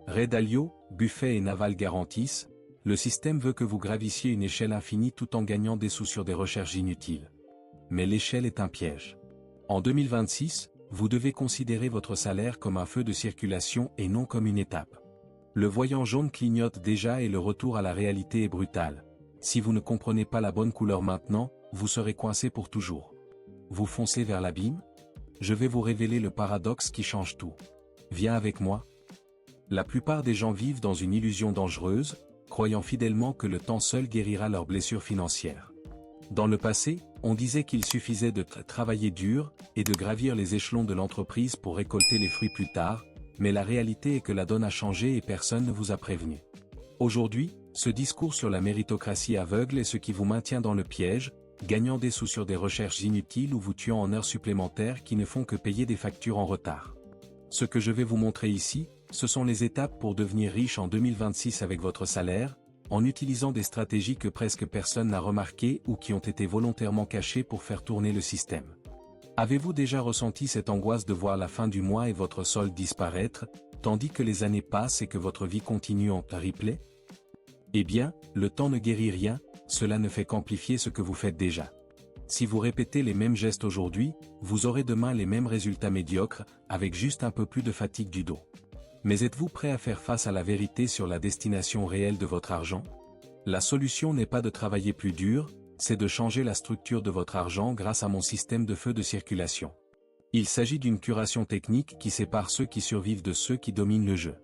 Ray Dalio, Buffett et Naval garantissent, le système veut que vous gravissiez une échelle infinie tout en gagnant des sous sur des recherches inutiles. Mais l'échelle est un piège. En 2026, vous devez considérer votre salaire comme un feu de circulation et non comme une étape. Le voyant jaune clignote déjà et le retour à la réalité est brutal. Si vous ne comprenez pas la bonne couleur maintenant, vous serez coincé pour toujours. Vous foncez vers l'abîme? Je vais vous révéler le paradoxe qui change tout. Viens avec moi. La plupart des gens vivent dans une illusion dangereuse, croyant fidèlement que le temps seul guérira leurs blessures financières. Dans le passé, on disait qu'il suffisait de travailler dur et de gravir les échelons de l'entreprise pour récolter les fruits plus tard, mais la réalité est que la donne a changé et personne ne vous a prévenu. Aujourd'hui, ce discours sur la méritocratie aveugle est ce qui vous maintient dans le piège, gagnant des sous sur des recherches inutiles ou vous tuant en heures supplémentaires qui ne font que payer des factures en retard. Ce que je vais vous montrer ici, ce sont les étapes pour devenir riche en 2026 avec votre salaire, en utilisant des stratégies que presque personne n'a remarquées ou qui ont été volontairement cachées pour faire tourner le système. Avez-vous déjà ressenti cette angoisse de voir la fin du mois et votre solde disparaître, tandis que les années passent et que votre vie continue en replay? Eh bien, le temps ne guérit rien, cela ne fait qu'amplifier ce que vous faites déjà. Si vous répétez les mêmes gestes aujourd'hui, vous aurez demain les mêmes résultats médiocres, avec juste un peu plus de fatigue du dos. Mais êtes-vous prêt à faire face à la vérité sur la destination réelle de votre argent? La solution n'est pas de travailler plus dur, c'est de changer la structure de votre argent grâce à mon système de feu de circulation. Il s'agit d'une curation technique qui sépare ceux qui survivent de ceux qui dominent le jeu.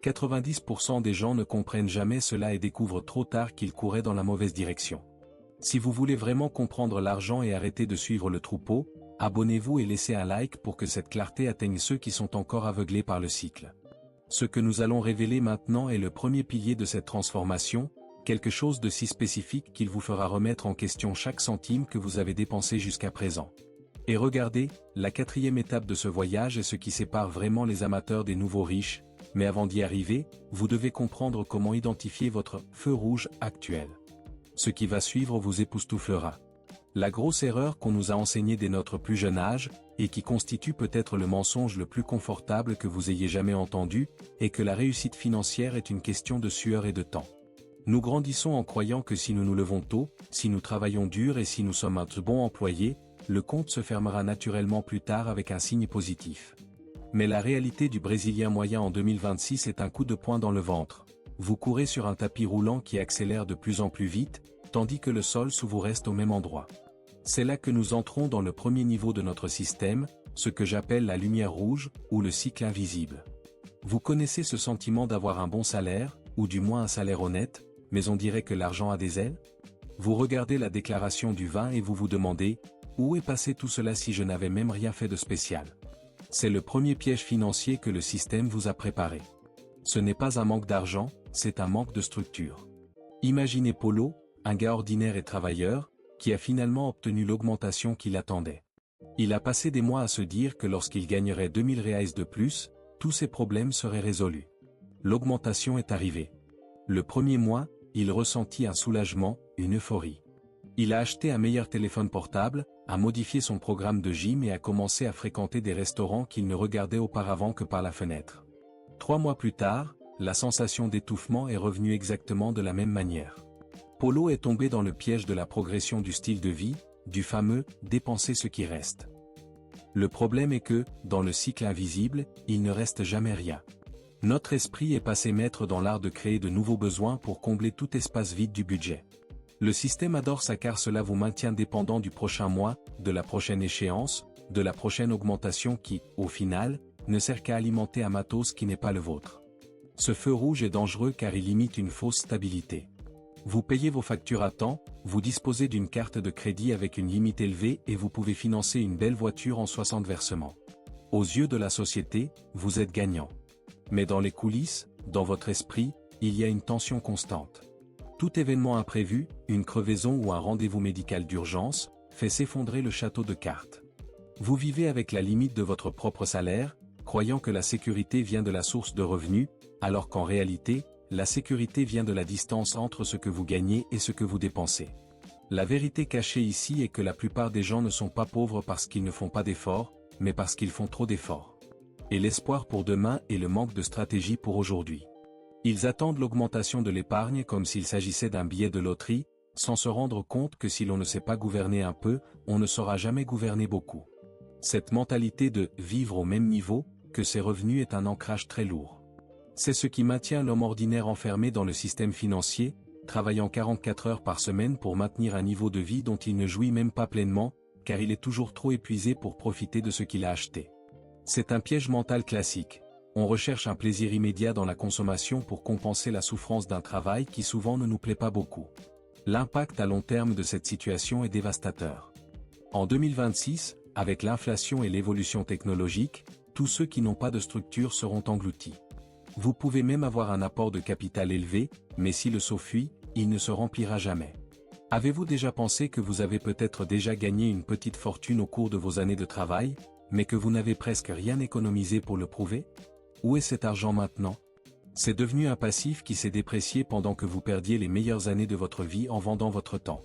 90% des gens ne comprennent jamais cela et découvrent trop tard qu'ils couraient dans la mauvaise direction. Si vous voulez vraiment comprendre l'argent et arrêter de suivre le troupeau, abonnez-vous et laissez un like pour que cette clarté atteigne ceux qui sont encore aveuglés par le cycle. Ce que nous allons révéler maintenant est le premier pilier de cette transformation, quelque chose de si spécifique qu'il vous fera remettre en question chaque centime que vous avez dépensé jusqu'à présent. Et regardez, la quatrième étape de ce voyage est ce qui sépare vraiment les amateurs des nouveaux riches, mais avant d'y arriver, vous devez comprendre comment identifier votre feu rouge actuel. Ce qui va suivre vous époustouflera. La grosse erreur qu'on nous a enseignée dès notre plus jeune âge, et qui constitue peut-être le mensonge le plus confortable que vous ayez jamais entendu, est que la réussite financière est une question de sueur et de temps. Nous grandissons en croyant que si nous nous levons tôt, si nous travaillons dur et si nous sommes un bon employé, le compte se fermera naturellement plus tard avec un signe positif. Mais la réalité du Brésilien moyen en 2026 est un coup de poing dans le ventre. Vous courez sur un tapis roulant qui accélère de plus en plus vite, tandis que le sol sous vous reste au même endroit. C'est là que nous entrons dans le premier niveau de notre système, ce que j'appelle la lumière rouge, ou le cycle invisible. Vous connaissez ce sentiment d'avoir un bon salaire, ou du moins un salaire honnête, mais on dirait que l'argent a des ailes? Vous regardez la déclaration du 20 et vous vous demandez, où est passé tout cela si je n'avais même rien fait de spécial? C'est le premier piège financier que le système vous a préparé. Ce n'est pas un manque d'argent, c'est un manque de structure. Imaginez Polo, un gars ordinaire et travailleur, qui a finalement obtenu l'augmentation qu'il attendait. Il a passé des mois à se dire que lorsqu'il gagnerait 2000 reais de plus, tous ses problèmes seraient résolus. L'augmentation est arrivée. Le premier mois, il ressentit un soulagement, une euphorie. Il a acheté un meilleur téléphone portable, a modifié son programme de gym et a commencé à fréquenter des restaurants qu'il ne regardait auparavant que par la fenêtre. 3 mois plus tard, la sensation d'étouffement est revenue exactement de la même manière. Polo est tombé dans le piège de la progression du style de vie, du fameux « dépenser ce qui reste ». Le problème est que, dans le cycle invisible, il ne reste jamais rien. Notre esprit est passé maître dans l'art de créer de nouveaux besoins pour combler tout espace vide du budget. Le système adore ça car cela vous maintient dépendant du prochain mois, de la prochaine échéance, de la prochaine augmentation qui, au final, ne sert qu'à alimenter un matos qui n'est pas le vôtre. Ce feu rouge est dangereux car il imite une fausse stabilité. Vous payez vos factures à temps, vous disposez d'une carte de crédit avec une limite élevée et vous pouvez financer une belle voiture en 60 versements. Aux yeux de la société, vous êtes gagnant. Mais dans les coulisses, dans votre esprit, il y a une tension constante. Tout événement imprévu, une crevaison ou un rendez-vous médical d'urgence, fait s'effondrer le château de cartes. Vous vivez avec la limite de votre propre salaire, croyant que la sécurité vient de la source de revenus, alors qu'en réalité, la sécurité vient de la distance entre ce que vous gagnez et ce que vous dépensez. La vérité cachée ici est que la plupart des gens ne sont pas pauvres parce qu'ils ne font pas d'efforts, mais parce qu'ils font trop d'efforts. et l'espoir pour demain et le manque de stratégie pour aujourd'hui. Ils attendent l'augmentation de l'épargne comme s'il s'agissait d'un billet de loterie, sans se rendre compte que si l'on ne sait pas gouverner un peu, on ne saura jamais gouverner beaucoup. Cette mentalité de « vivre au même niveau » que ses revenus est un ancrage très lourd. C'est ce qui maintient l'homme ordinaire enfermé dans le système financier, travaillant 44 heures par semaine pour maintenir un niveau de vie dont il ne jouit même pas pleinement, car il est toujours trop épuisé pour profiter de ce qu'il a acheté. C'est un piège mental classique. On recherche un plaisir immédiat dans la consommation pour compenser la souffrance d'un travail qui souvent ne nous plaît pas beaucoup. L'impact à long terme de cette situation est dévastateur. En 2026, avec l'inflation et l'évolution technologique, tous ceux qui n'ont pas de structure seront engloutis. Vous pouvez même avoir un apport de capital élevé, mais si le seau fuit, il ne se remplira jamais. Avez-vous déjà pensé que vous avez peut-être déjà gagné une petite fortune au cours de vos années de travail, mais que vous n'avez presque rien économisé pour le prouver? Où est cet argent maintenant? C'est devenu un passif qui s'est déprécié pendant que vous perdiez les meilleures années de votre vie en vendant votre temps.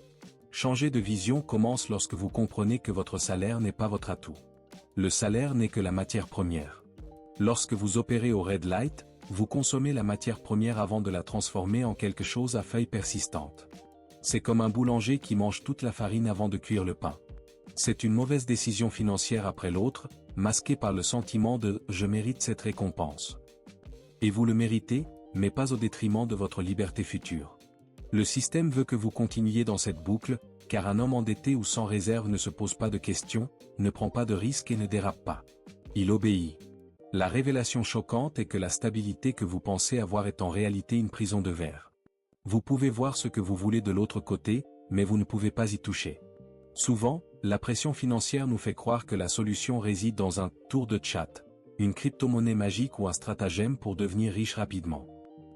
Changer de vision commence lorsque vous comprenez que votre salaire n'est pas votre atout. Le salaire n'est que la matière première. Lorsque vous opérez au red light, vous consommez la matière première avant de la transformer en quelque chose à feuilles persistantes. C'est comme un boulanger qui mange toute la farine avant de cuire le pain. C'est une mauvaise décision financière après l'autre, masquée par le sentiment de « je mérite cette récompense ». Et vous le méritez, mais pas au détriment de votre liberté future. Le système veut que vous continuiez dans cette boucle, car un homme endetté ou sans réserve ne se pose pas de questions, ne prend pas de risques et ne dérape pas. Il obéit. La révélation choquante est que la stabilité que vous pensez avoir est en réalité une prison de verre. Vous pouvez voir ce que vous voulez de l'autre côté, mais vous ne pouvez pas y toucher. Souvent, la pression financière nous fait croire que la solution réside dans un « tour de chat », une crypto-monnaie magique ou un stratagème pour devenir riche rapidement.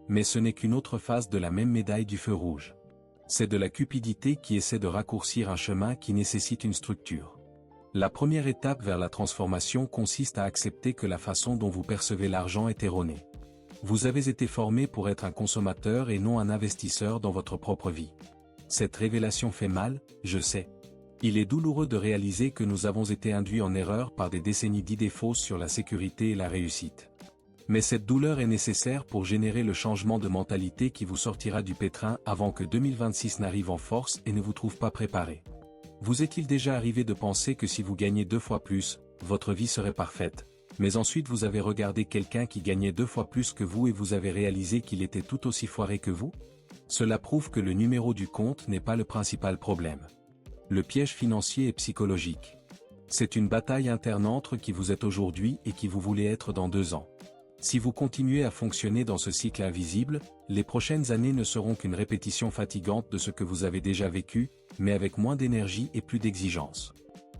Mais ce n'est qu'une autre face de la même médaille du feu rouge. C'est de la cupidité qui essaie de raccourcir un chemin qui nécessite une structure. La première étape vers la transformation consiste à accepter que la façon dont vous percevez l'argent est erronée. Vous avez été formé pour être un consommateur et non un investisseur dans votre propre vie. Cette révélation fait mal, je sais. Il est douloureux de réaliser que nous avons été induits en erreur par des décennies d'idées fausses sur la sécurité et la réussite. Mais cette douleur est nécessaire pour générer le changement de mentalité qui vous sortira du pétrin avant que 2026 n'arrive en force et ne vous trouve pas préparé. Vous est-il déjà arrivé de penser que si vous gagnez 2 fois plus, votre vie serait parfaite, mais ensuite vous avez regardé quelqu'un qui gagnait 2 fois plus que vous et vous avez réalisé qu'il était tout aussi foiré que vous? Cela prouve que le numéro du compte n'est pas le principal problème. Le piège financier est psychologique. C'est une bataille interne entre qui vous êtes aujourd'hui et qui vous voulez être dans 2 ans. Si vous continuez à fonctionner dans ce cycle invisible, les prochaines années ne seront qu'une répétition fatigante de ce que vous avez déjà vécu, mais avec moins d'énergie et plus d'exigence.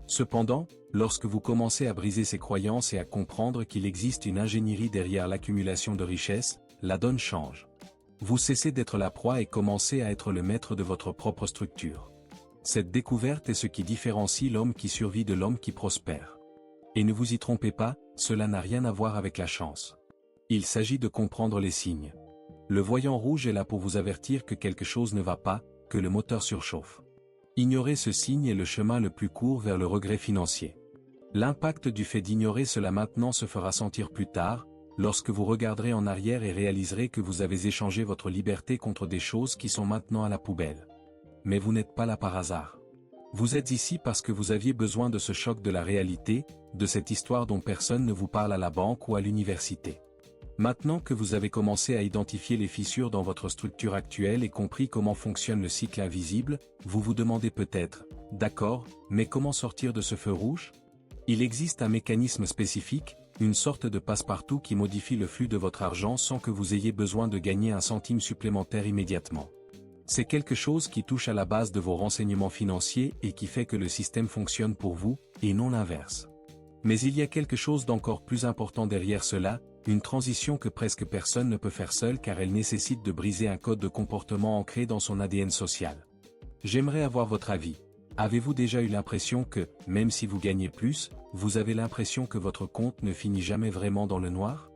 Cependant, lorsque vous commencez à briser ces croyances et à comprendre qu'il existe une ingénierie derrière l'accumulation de richesses, la donne change. Vous cessez d'être la proie et commencez à être le maître de votre propre structure. Cette découverte est ce qui différencie l'homme qui survit de l'homme qui prospère. Et ne vous y trompez pas, cela n'a rien à voir avec la chance. Il s'agit de comprendre les signes. Le voyant rouge est là pour vous avertir que quelque chose ne va pas, que le moteur surchauffe. Ignorer ce signe est le chemin le plus court vers le regret financier. L'impact du fait d'ignorer cela maintenant se fera sentir plus tard, lorsque vous regarderez en arrière et réaliserez que vous avez échangé votre liberté contre des choses qui sont maintenant à la poubelle. Mais vous n'êtes pas là par hasard. Vous êtes ici parce que vous aviez besoin de ce choc de la réalité, de cette histoire dont personne ne vous parle à la banque ou à l'université. Maintenant que vous avez commencé à identifier les fissures dans votre structure actuelle et compris comment fonctionne le cycle invisible, vous vous demandez peut-être, d'accord, mais comment sortir de ce feu rouge? Il existe un mécanisme spécifique, une sorte de passe-partout qui modifie le flux de votre argent sans que vous ayez besoin de gagner un centime supplémentaire immédiatement. C'est quelque chose qui touche à la base de vos renseignements financiers et qui fait que le système fonctionne pour vous, et non l'inverse. Mais il y a quelque chose d'encore plus important derrière cela, une transition que presque personne ne peut faire seul car elle nécessite de briser un code de comportement ancré dans son ADN social. J'aimerais avoir votre avis. Avez-vous déjà eu l'impression que, même si vous gagnez plus, vous avez l'impression que votre compte ne finit jamais vraiment dans le noir?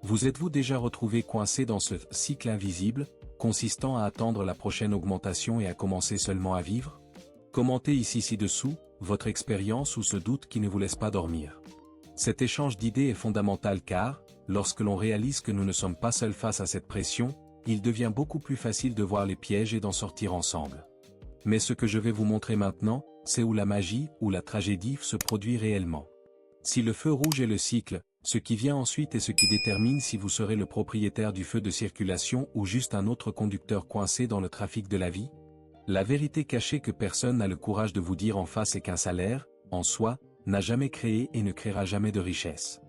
Vous êtes-vous déjà retrouvé coincé dans ce cycle invisible, consistant à attendre la prochaine augmentation et à commencer seulement à vivre? Commentez ici ci-dessous, votre expérience ou ce doute qui ne vous laisse pas dormir. Cet échange d'idées est fondamental car, lorsque l'on réalise que nous ne sommes pas seuls face à cette pression, il devient beaucoup plus facile de voir les pièges et d'en sortir ensemble. Mais ce que je vais vous montrer maintenant, c'est où la magie, où la tragédie se produit réellement. Si le feu rouge est le cycle, ce qui vient ensuite est ce qui détermine si vous serez le propriétaire du feu de circulation ou juste un autre conducteur coincé dans le trafic de la vie. La vérité cachée que personne n'a le courage de vous dire en face est qu'un salaire, en soi, n'a jamais créé et ne créera jamais de richesse.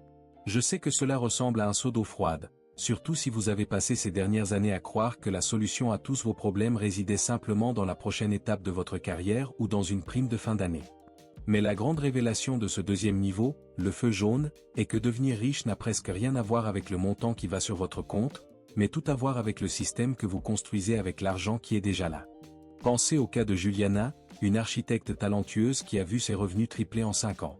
Je sais que cela ressemble à un seau d'eau froide, surtout si vous avez passé ces dernières années à croire que la solution à tous vos problèmes résidait simplement dans la prochaine étape de votre carrière ou dans une prime de fin d'année. Mais la grande révélation de ce deuxième niveau, le feu jaune, est que devenir riche n'a presque rien à voir avec le montant qui va sur votre compte, mais tout à voir avec le système que vous construisez avec l'argent qui est déjà là. Pensez au cas de Juliana, une architecte talentueuse qui a vu ses revenus tripler en 5 ans.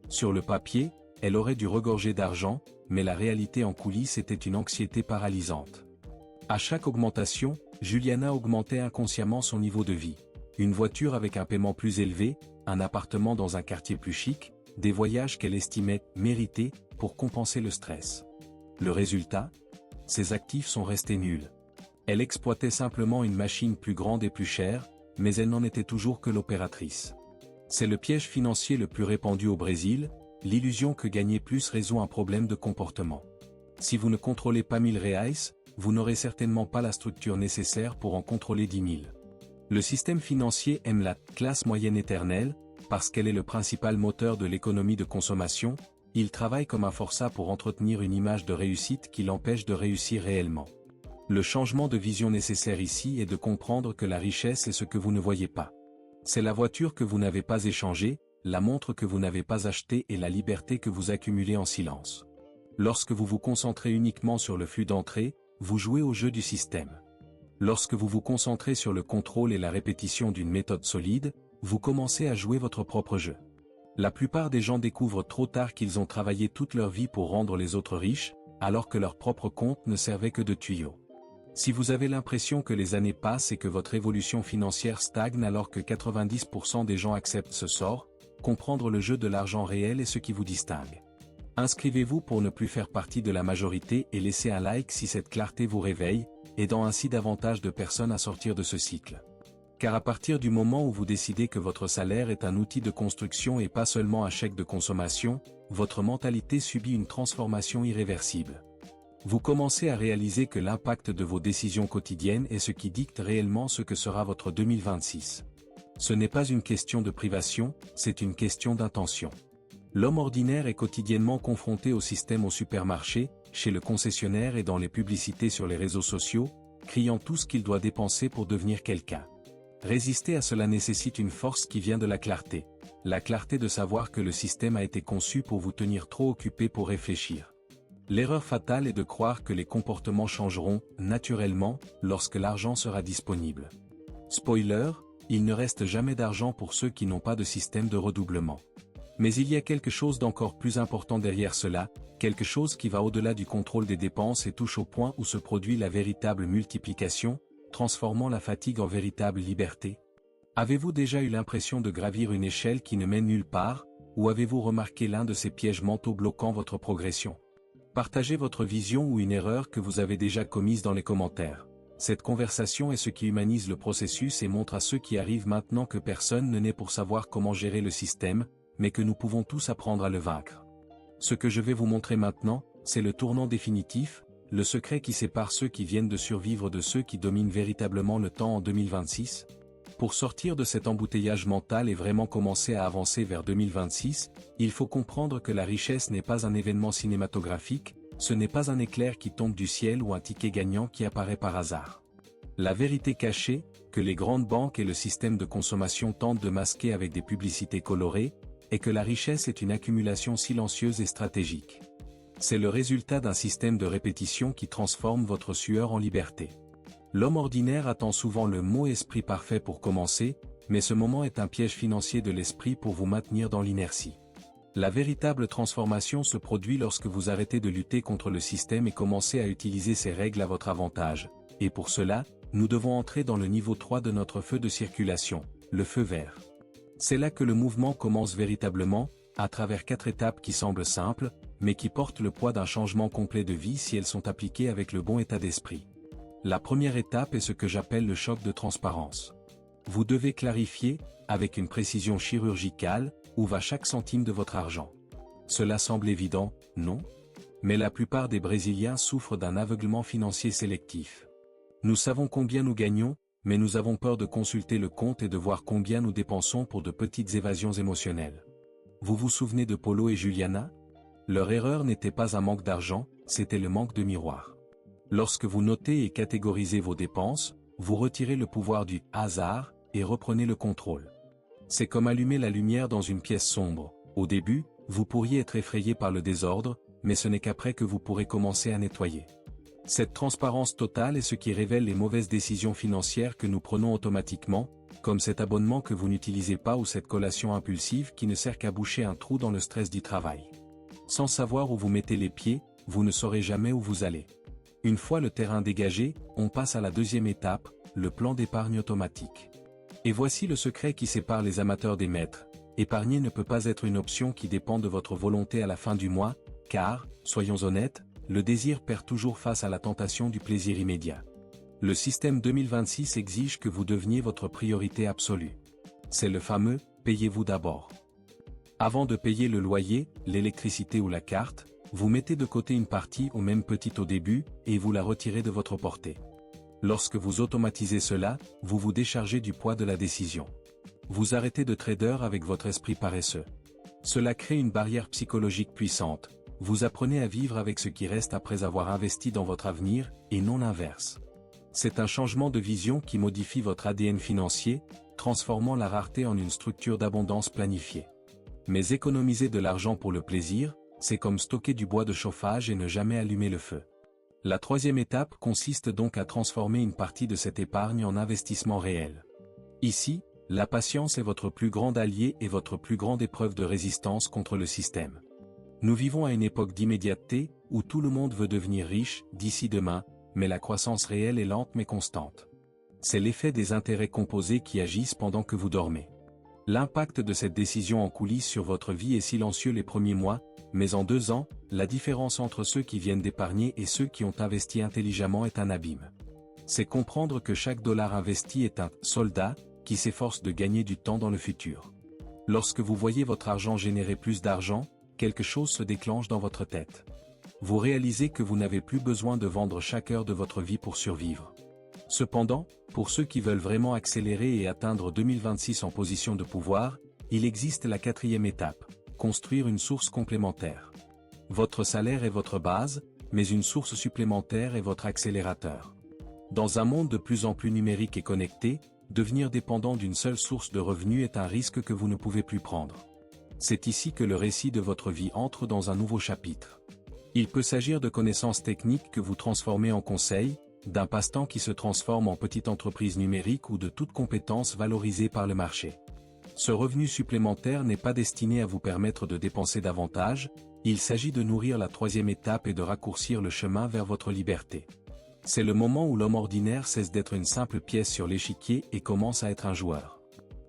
Sur le papier, elle aurait dû regorger d'argent, mais la réalité en coulisses était une anxiété paralysante. À chaque augmentation, Juliana augmentait inconsciemment son niveau de vie. Une voiture avec un paiement plus élevé, un appartement dans un quartier plus chic, des voyages qu'elle estimait mérités pour compenser le stress. Le résultat ? Ses actifs sont restés nuls. Elle exploitait simplement une machine plus grande et plus chère, mais elle n'en était toujours que l'opératrice. C'est le piège financier le plus répandu au Brésil, l'illusion que gagner plus résout un problème de comportement. Si vous ne contrôlez pas 1000 reais, vous n'aurez certainement pas la structure nécessaire pour en contrôler 10 000. Le système financier aime la classe moyenne éternelle, parce qu'elle est le principal moteur de l'économie de consommation. Il travaille comme un forçat pour entretenir une image de réussite qui l'empêche de réussir réellement. Le changement de vision nécessaire ici est de comprendre que la richesse est ce que vous ne voyez pas. C'est la voiture que vous n'avez pas échangée, la montre que vous n'avez pas achetée et la liberté que vous accumulez en silence. Lorsque vous vous concentrez uniquement sur le flux d'entrée, vous jouez au jeu du système. Lorsque vous vous concentrez sur le contrôle et la répétition d'une méthode solide, vous commencez à jouer votre propre jeu. La plupart des gens découvrent trop tard qu'ils ont travaillé toute leur vie pour rendre les autres riches, alors que leur propre compte ne servait que de tuyau. Si vous avez l'impression que les années passent et que votre évolution financière stagne alors que 90% des gens acceptent ce sort, comprendre le jeu de l'argent réel est ce qui vous distingue. Inscrivez-vous pour ne plus faire partie de la majorité et laissez un like si cette clarté vous réveille, aidant ainsi davantage de personnes à sortir de ce cycle. Car à partir du moment où vous décidez que votre salaire est un outil de construction et pas seulement un chèque de consommation, votre mentalité subit une transformation irréversible. Vous commencez à réaliser que l'impact de vos décisions quotidiennes est ce qui dicte réellement ce que sera votre 2026. Ce n'est pas une question de privation, c'est une question d'intention. L'homme ordinaire est quotidiennement confronté au système au supermarché, chez le concessionnaire et dans les publicités sur les réseaux sociaux, criant tout ce qu'il doit dépenser pour devenir quelqu'un. Résister à cela nécessite une force qui vient de la clarté de savoir que le système a été conçu pour vous tenir trop occupé pour réfléchir. L'erreur fatale est de croire que les comportements changeront, naturellement, lorsque l'argent sera disponible. Spoiler, il ne reste jamais d'argent pour ceux qui n'ont pas de système de redoublement. Mais il y a quelque chose d'encore plus important derrière cela, quelque chose qui va au-delà du contrôle des dépenses et touche au point où se produit la véritable multiplication, transformant la fatigue en véritable liberté. Avez-vous déjà eu l'impression de gravir une échelle qui ne mène nulle part, ou avez-vous remarqué l'un de ces pièges mentaux bloquant votre progression? Partagez votre vision ou une erreur que vous avez déjà commise dans les commentaires. Cette conversation est ce qui humanise le processus et montre à ceux qui arrivent maintenant que personne ne naît pour savoir comment gérer le système, mais que nous pouvons tous apprendre à le vaincre. Ce que je vais vous montrer maintenant, c'est le tournant définitif, le secret qui sépare ceux qui viennent de survivre de ceux qui dominent véritablement le temps en 2026. Pour sortir de cet embouteillage mental et vraiment commencer à avancer vers 2026, il faut comprendre que la richesse n'est pas un événement cinématographique, ce n'est pas un éclair qui tombe du ciel ou un ticket gagnant qui apparaît par hasard. La vérité cachée, que les grandes banques et le système de consommation tentent de masquer avec des publicités colorées, est que la richesse est une accumulation silencieuse et stratégique. C'est le résultat d'un système de répétition qui transforme votre sueur en liberté. L'homme ordinaire attend souvent le mot esprit parfait pour commencer, mais ce moment est un piège financier de l'esprit pour vous maintenir dans l'inertie. La véritable transformation se produit lorsque vous arrêtez de lutter contre le système et commencez à utiliser ses règles à votre avantage. Et pour cela, nous devons entrer dans le niveau 3 de notre feu de circulation, le feu vert. C'est là que le mouvement commence véritablement, à travers 4 étapes qui semblent simples, mais qui portent le poids d'un changement complet de vie si elles sont appliquées avec le bon état d'esprit. La première étape est ce que j'appelle le choc de transparence. Vous devez clarifier, avec une précision chirurgicale, où va chaque centime de votre argent. Cela semble évident, non? Mais la plupart des Brésiliens souffrent d'un aveuglement financier sélectif. Nous savons combien nous gagnons, mais nous avons peur de consulter le compte et de voir combien nous dépensons pour de petites évasions émotionnelles. Vous vous souvenez de Paulo et Juliana? Leur erreur n'était pas un manque d'argent, c'était le manque de miroir. Lorsque vous notez et catégorisez vos dépenses, vous retirez le pouvoir du hasard et reprenez le contrôle. C'est comme allumer la lumière dans une pièce sombre. Au début, vous pourriez être effrayé par le désordre, mais ce n'est qu'après que vous pourrez commencer à nettoyer. Cette transparence totale est ce qui révèle les mauvaises décisions financières que nous prenons automatiquement, comme cet abonnement que vous n'utilisez pas ou cette collation impulsive qui ne sert qu'à boucher un trou dans le stress du travail. Sans savoir où vous mettez les pieds, vous ne saurez jamais où vous allez. Une fois le terrain dégagé, on passe à la deuxième étape, le plan d'épargne automatique. Et voici le secret qui sépare les amateurs des maîtres. Épargner ne peut pas être une option qui dépend de votre volonté à la fin du mois, car, soyons honnêtes, le désir perd toujours face à la tentation du plaisir immédiat. Le système 2026 exige que vous deveniez votre priorité absolue. C'est le fameux « payez-vous d'abord ». Avant de payer le loyer, l'électricité ou la carte, vous mettez de côté une partie ou même petite au début, et vous la retirez de votre portée. Lorsque vous automatisez cela, vous vous déchargez du poids de la décision. Vous arrêtez de trader avec votre esprit paresseux. Cela crée une barrière psychologique puissante. Vous apprenez à vivre avec ce qui reste après avoir investi dans votre avenir, et non l'inverse. C'est un changement de vision qui modifie votre ADN financier, transformant la rareté en une structure d'abondance planifiée. Mais économiser de l'argent pour le plaisir, c'est comme stocker du bois de chauffage et ne jamais allumer le feu. La troisième étape consiste donc à transformer une partie de cette épargne en investissement réel. Ici, la patience est votre plus grand allié et votre plus grande épreuve de résistance contre le système. Nous vivons à une époque d'immédiateté, où tout le monde veut devenir riche, d'ici demain, mais la croissance réelle est lente mais constante. C'est l'effet des intérêts composés qui agissent pendant que vous dormez. L'impact de cette décision en coulisses sur votre vie est silencieux les premiers mois, mais en 2 ans, la différence entre ceux qui viennent d'épargner et ceux qui ont investi intelligemment est un abîme. C'est comprendre que chaque dollar investi est un « soldat » qui s'efforce de gagner du temps dans le futur. Lorsque vous voyez votre argent générer plus d'argent, quelque chose se déclenche dans votre tête. Vous réalisez que vous n'avez plus besoin de vendre chaque heure de votre vie pour survivre. Cependant, pour ceux qui veulent vraiment accélérer et atteindre 2026 en position de pouvoir, il existe la quatrième étape, construire une source complémentaire. Votre salaire est votre base, mais une source supplémentaire est votre accélérateur. Dans un monde de plus en plus numérique et connecté, devenir dépendant d'une seule source de revenus est un risque que vous ne pouvez plus prendre. C'est ici que le récit de votre vie entre dans un nouveau chapitre. Il peut s'agir de connaissances techniques que vous transformez en conseils, d'un passe-temps qui se transforme en petite entreprise numérique ou de toute compétence valorisée par le marché. Ce revenu supplémentaire n'est pas destiné à vous permettre de dépenser davantage, il s'agit de nourrir la troisième étape et de raccourcir le chemin vers votre liberté. C'est le moment où l'homme ordinaire cesse d'être une simple pièce sur l'échiquier et commence à être un joueur.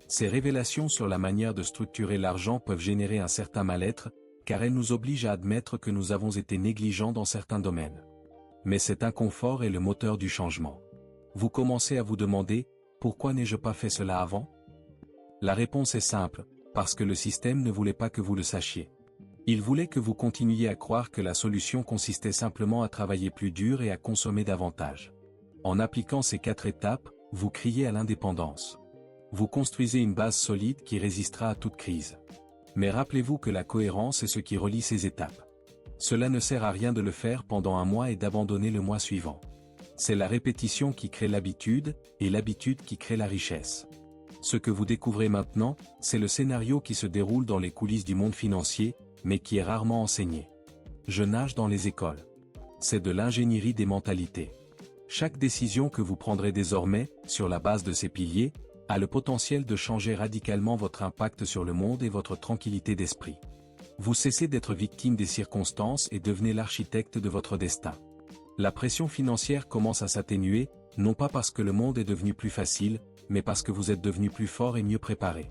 Ces révélations sur la manière de structurer l'argent peuvent générer un certain mal-être, car elles nous obligent à admettre que nous avons été négligents dans certains domaines. Mais cet inconfort est le moteur du changement. Vous commencez à vous demander, pourquoi n'ai-je pas fait cela avant? La réponse est simple, parce que le système ne voulait pas que vous le sachiez. Il voulait que vous continuiez à croire que la solution consistait simplement à travailler plus dur et à consommer davantage. En appliquant ces 4 étapes, vous criez à l'indépendance. Vous construisez une base solide qui résistera à toute crise. Mais rappelez-vous que la cohérence est ce qui relie ces étapes. Cela ne sert à rien de le faire pendant un mois et d'abandonner le mois suivant. C'est la répétition qui crée l'habitude, et l'habitude qui crée la richesse. Ce que vous découvrez maintenant, c'est le scénario qui se déroule dans les coulisses du monde financier, mais qui est rarement enseigné. Je nage dans les écoles. C'est de l'ingénierie des mentalités. Chaque décision que vous prendrez désormais, sur la base de ces piliers, a le potentiel de changer radicalement votre impact sur le monde et votre tranquillité d'esprit. Vous cessez d'être victime des circonstances et devenez l'architecte de votre destin. La pression financière commence à s'atténuer, non pas parce que le monde est devenu plus facile, mais parce que vous êtes devenu plus fort et mieux préparé.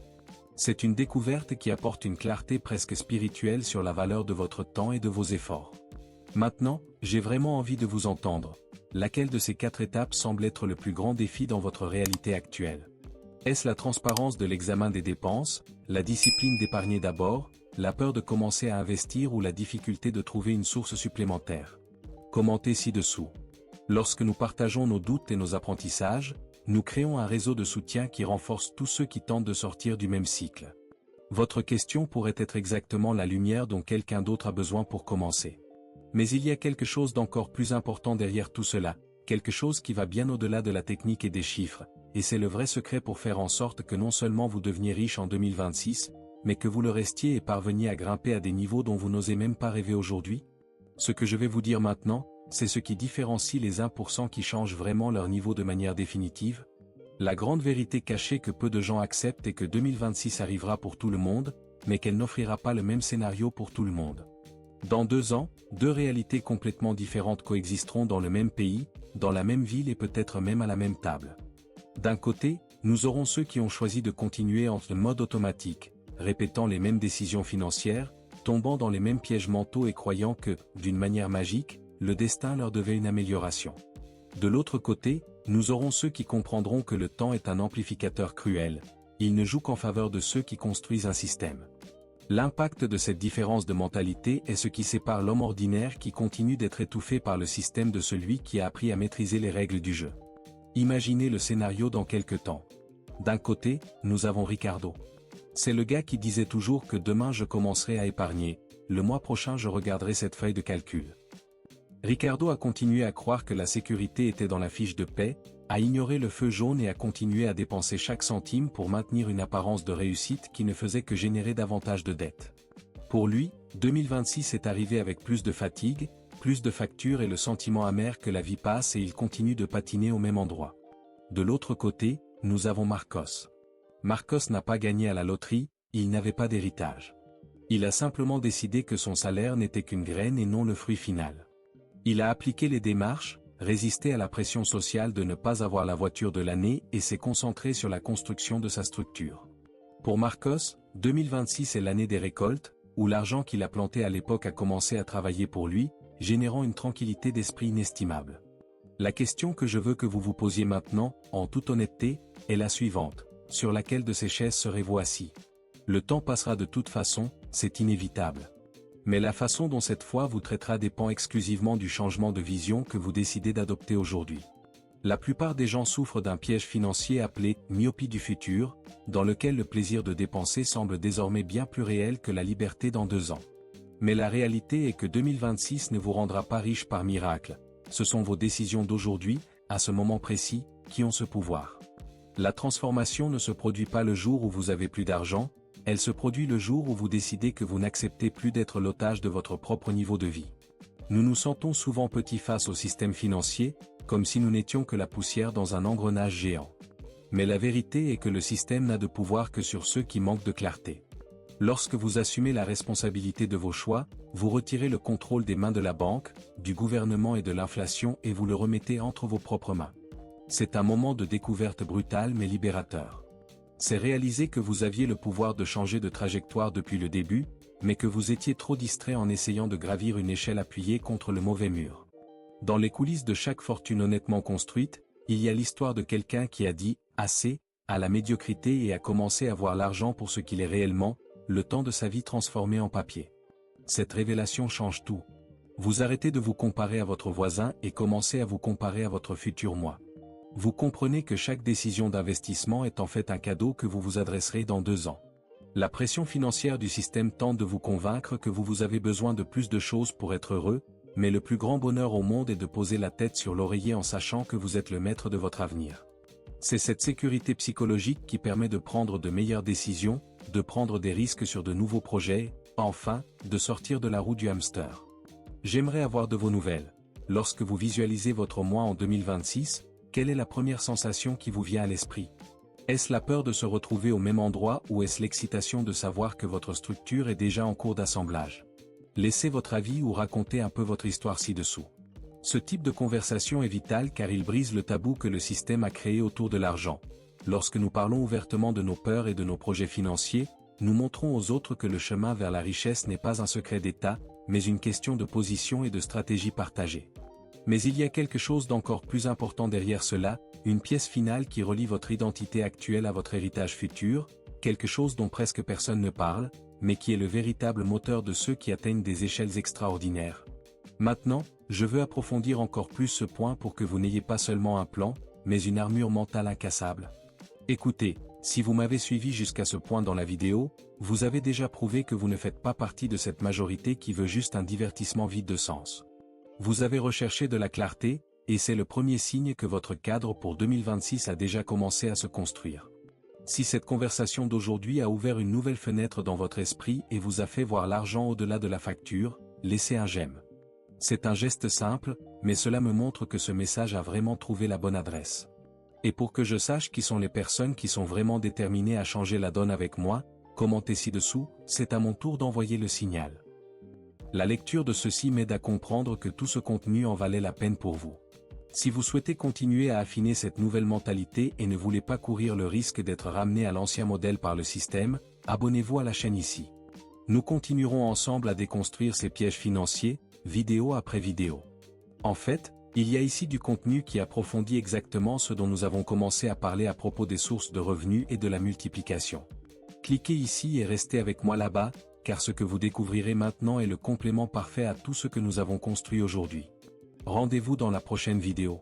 C'est une découverte qui apporte une clarté presque spirituelle sur la valeur de votre temps et de vos efforts. Maintenant, j'ai vraiment envie de vous entendre. Laquelle de ces 4 étapes semble être le plus grand défi dans votre réalité actuelle? Est-ce la transparence de l'examen des dépenses, la discipline d'épargner d'abord, la peur de commencer à investir ou la difficulté de trouver une source supplémentaire? Commentez ci-dessous. Lorsque nous partageons nos doutes et nos apprentissages, nous créons un réseau de soutien qui renforce tous ceux qui tentent de sortir du même cycle. Votre question pourrait être exactement la lumière dont quelqu'un d'autre a besoin pour commencer. Mais il y a quelque chose d'encore plus important derrière tout cela, quelque chose qui va bien au-delà de la technique et des chiffres, et c'est le vrai secret pour faire en sorte que non seulement vous deveniez riche en 2026, mais que vous le restiez et parveniez à grimper à des niveaux dont vous n'osez même pas rêver aujourd'hui. Ce que je vais vous dire maintenant, c'est ce qui différencie les 1% qui changent vraiment leur niveau de manière définitive. La grande vérité cachée que peu de gens acceptent est que 2026 arrivera pour tout le monde, mais qu'elle n'offrira pas le même scénario pour tout le monde. Dans 2 ans, 2 réalités complètement différentes coexisteront dans le même pays, dans la même ville et peut-être même à la même table. D'un côté, nous aurons ceux qui ont choisi de continuer en mode automatique, répétant les mêmes décisions financières, tombant dans les mêmes pièges mentaux et croyant que, d'une manière magique, le destin leur devait une amélioration. De l'autre côté, nous aurons ceux qui comprendront que le temps est un amplificateur cruel, il ne joue qu'en faveur de ceux qui construisent un système. L'impact de cette différence de mentalité est ce qui sépare l'homme ordinaire qui continue d'être étouffé par le système de celui qui a appris à maîtriser les règles du jeu. Imaginez le scénario dans quelques temps. D'un côté, nous avons Ricardo. C'est le gars qui disait toujours que demain je commencerai à épargner, le mois prochain je regarderai cette feuille de calcul. Ricardo a continué à croire que la sécurité était dans la fiche de paie, à ignorer le feu jaune et à continuer à dépenser chaque centime pour maintenir une apparence de réussite qui ne faisait que générer davantage de dettes. Pour lui, 2026 est arrivé avec plus de fatigue, plus de factures et le sentiment amer que la vie passe et il continue de patiner au même endroit. De l'autre côté, nous avons Marcos. Marcos n'a pas gagné à la loterie, il n'avait pas d'héritage. Il a simplement décidé que son salaire n'était qu'une graine et non le fruit final. Il a appliqué les démarches, résisté à la pression sociale de ne pas avoir la voiture de l'année et s'est concentré sur la construction de sa structure. Pour Marcos, 2026 est l'année des récoltes, où l'argent qu'il a planté à l'époque a commencé à travailler pour lui, générant une tranquillité d'esprit inestimable. La question que je veux que vous vous posiez maintenant, en toute honnêteté, est la suivante. Sur laquelle de ces chaises serez-vous assis? Le temps passera de toute façon, c'est inévitable. Mais la façon dont cette foi vous traitera dépend exclusivement du changement de vision que vous décidez d'adopter aujourd'hui. La plupart des gens souffrent d'un piège financier appelé « myopie du futur », dans lequel le plaisir de dépenser semble désormais bien plus réel que la liberté dans 2 ans. Mais la réalité est que 2026 ne vous rendra pas riche par miracle, ce sont vos décisions d'aujourd'hui, à ce moment précis, qui ont ce pouvoir. La transformation ne se produit pas le jour où vous avez plus d'argent, elle se produit le jour où vous décidez que vous n'acceptez plus d'être l'otage de votre propre niveau de vie. Nous nous sentons souvent petits face au système financier, comme si nous n'étions que la poussière dans un engrenage géant. Mais la vérité est que le système n'a de pouvoir que sur ceux qui manquent de clarté. Lorsque vous assumez la responsabilité de vos choix, vous retirez le contrôle des mains de la banque, du gouvernement et de l'inflation et vous le remettez entre vos propres mains. C'est un moment de découverte brutale mais libérateur. C'est réaliser que vous aviez le pouvoir de changer de trajectoire depuis le début, mais que vous étiez trop distrait en essayant de gravir une échelle appuyée contre le mauvais mur. Dans les coulisses de chaque fortune honnêtement construite, il y a l'histoire de quelqu'un qui a dit « assez » à la médiocrité et a commencé à voir l'argent pour ce qu'il est réellement, le temps de sa vie transformé en papier. Cette révélation change tout. Vous arrêtez de vous comparer à votre voisin et commencez à vous comparer à votre futur moi. Vous comprenez que chaque décision d'investissement est en fait un cadeau que vous vous adresserez dans 2 ans. La pression financière du système tente de vous convaincre que vous avez besoin de plus de choses pour être heureux, mais le plus grand bonheur au monde est de poser la tête sur l'oreiller en sachant que vous êtes le maître de votre avenir. C'est cette sécurité psychologique qui permet de prendre de meilleures décisions, de prendre des risques sur de nouveaux projets, enfin, de sortir de la roue du hamster. J'aimerais avoir de vos nouvelles. Lorsque vous visualisez votre moi en 2026, quelle est la première sensation qui vous vient à l'esprit? Est-ce la peur de se retrouver au même endroit ou est-ce l'excitation de savoir que votre structure est déjà en cours d'assemblage? Laissez votre avis ou racontez un peu votre histoire ci-dessous. Ce type de conversation est vital car il brise le tabou que le système a créé autour de l'argent. lorsque nous parlons ouvertement de nos peurs et de nos projets financiers, nous montrons aux autres que le chemin vers la richesse n'est pas un secret d'État, mais une question de position et de stratégie partagée. Mais il y a quelque chose d'encore plus important derrière cela, une pièce finale qui relie votre identité actuelle à votre héritage futur, quelque chose dont presque personne ne parle, mais qui est le véritable moteur de ceux qui atteignent des échelles extraordinaires. Maintenant, je veux approfondir encore plus ce point pour que vous n'ayez pas seulement un plan, mais une armure mentale incassable. Écoutez, si vous m'avez suivi jusqu'à ce point dans la vidéo, vous avez déjà prouvé que vous ne faites pas partie de cette majorité qui veut juste un divertissement vide de sens. Vous avez recherché de la clarté, et c'est le premier signe que votre cadre pour 2026 a déjà commencé à se construire. Si cette conversation d'aujourd'hui a ouvert une nouvelle fenêtre dans votre esprit et vous a fait voir l'argent au-delà de la facture, laissez un j'aime. C'est un geste simple, mais cela me montre que ce message a vraiment trouvé la bonne adresse. Et pour que je sache qui sont les personnes qui sont vraiment déterminées à changer la donne avec moi, commentez ci-dessous, c'est à mon tour d'envoyer le signal. La lecture de ceci m'aide à comprendre que tout ce contenu en valait la peine pour vous. Si vous souhaitez continuer à affiner cette nouvelle mentalité et ne voulez pas courir le risque d'être ramené à l'ancien modèle par le système, abonnez-vous à la chaîne ici. Nous continuerons ensemble à déconstruire ces pièges financiers, vidéo après vidéo. En fait, il y a ici du contenu qui approfondit exactement ce dont nous avons commencé à parler à propos des sources de revenus et de la multiplication. Cliquez ici et restez avec moi là-bas, car ce que vous découvrirez maintenant est le complément parfait à tout ce que nous avons construit aujourd'hui. Rendez-vous dans la prochaine vidéo.